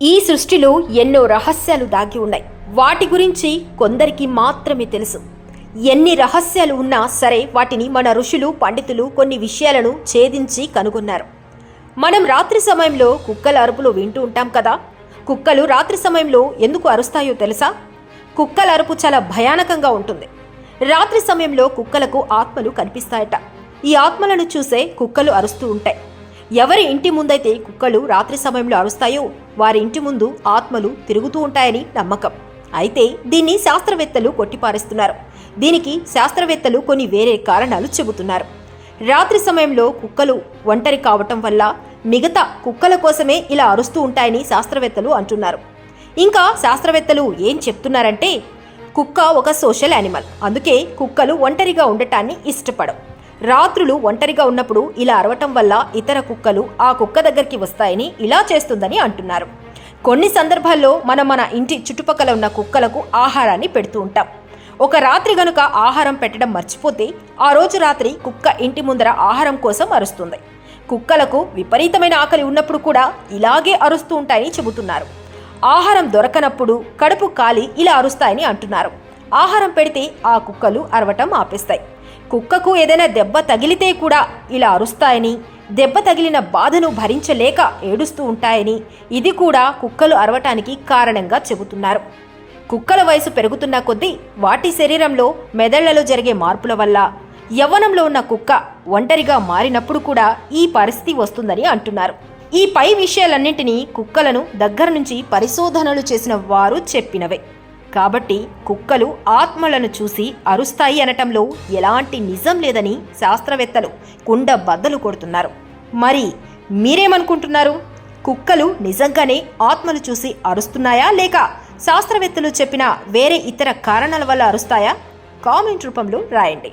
ఈ సృష్టిలో ఎన్నో రహస్యాలు దాగి ఉన్నాయి. వాటి గురించి కొందరికి మాత్రమే తెలుసు. ఎన్ని రహస్యాలు ఉన్నా సరే వాటిని మన ఋషులు పండితులు కొన్ని విషయాలను ఛేదించి కనుగొన్నారు. మనం రాత్రి సమయంలో కుక్కల అరుపులు వింటూ ఉంటాం కదా. కుక్కలు రాత్రి సమయంలో ఎందుకు అరుస్తాయో తెలుసా? కుక్కల అరుపు చాలా భయానకంగా ఉంటుంది. రాత్రి సమయంలో కుక్కలకు ఆత్మలు కనిపిస్తాయట. ఈ ఆత్మలను చూసే కుక్కలు అరుస్తూ ఉంటాయి. ఎవరి ఇంటి ముందైతే కుక్కలు రాత్రి సమయంలో అరుస్తాయో వారి ఇంటి ముందు ఆత్మలు తిరుగుతూ ఉంటాయని నమ్మకం. అయితే దీన్ని శాస్త్రవేత్తలు కొట్టిపారేస్తున్నారు. దీనికి శాస్త్రవేత్తలు కొన్ని వేరే కారణాలు చెబుతున్నారు. రాత్రి సమయంలో కుక్కలు ఒంటరి కావటం వల్ల మిగతా కుక్కల కోసమే ఇలా అరుస్తూ ఉంటాయని శాస్త్రవేత్తలు అంటున్నారు. ఇంకా శాస్త్రవేత్తలు ఏం చెప్తున్నారంటే కుక్క ఒక సోషల్ యానిమల్, అందుకే కుక్కలు ఒంటరిగా ఉండటాన్ని ఇష్టపడవు. రాత్రులు ఒంటరిగా ఉన్నప్పుడు ఇలా అరవటం వల్ల ఇతర కుక్కలు ఆ కుక్క దగ్గరికి వస్తాయని ఇలా చేస్తుందని అంటున్నారు. కొన్ని సందర్భాల్లో మనం మన ఇంటి చుట్టుపక్కల ఉన్న కుక్కలకు ఆహారాన్ని పెడుతూ ఉంటాం. ఒక రాత్రి గనుక ఆహారం పెట్టడం మర్చిపోతే ఆ రోజు రాత్రి కుక్క ఇంటి ముందర ఆహారం కోసం అరుస్తుంది. కుక్కలకు విపరీతమైన ఆకలి ఉన్నప్పుడు కూడా ఇలాగే అరుస్తూ ఉంటాయని చెబుతున్నారు. ఆహారం దొరకనప్పుడు కడుపు కాలి ఇలా అరుస్తాయని అంటున్నారు. ఆహారం పెడితే ఆ కుక్కలు అరవటం ఆపేస్తాయి. కుక్కకు ఏదైనా దెబ్బ తగిలితే కూడా ఇలా అరుస్తాయని, దెబ్బ తగిలిన బాధను భరించలేక ఏడుస్తూ ఉంటాయని, ఇది కూడా కుక్కలు అరవటానికి కారణంగా చెబుతున్నారు. కుక్కల వయసు పెరుగుతున్న కొద్దీ వాటి శరీరంలో మెదళ్లలో జరిగే మార్పుల వల్ల యవ్వనంలో ఉన్న కుక్క ఒంటరిగా మారినప్పుడు కూడా ఈ పరిస్థితి వస్తుందని అంటున్నారు. ఈ పై విషయాలన్నింటినీ కుక్కలను దగ్గర నుంచి పరిశోధనలు చేసిన వారు చెప్పినవే. కాబట్టి కుక్కలు ఆత్మలను చూసి అరుస్తాయి అనటంలో ఎలాంటి నిజం లేదని శాస్త్రవేత్తలు కుండ బద్దలు కొడుతున్నారు. మరి మీరేమనుకుంటున్నారు? కుక్కలు నిజంగానే ఆత్మలు చూసి అరుస్తున్నాయా, లేక శాస్త్రవేత్తలు చెప్పిన వేరే ఇతర కారణాల వల్ల అరుస్తాయా? కామెంట్ రూపంలో రాయండి.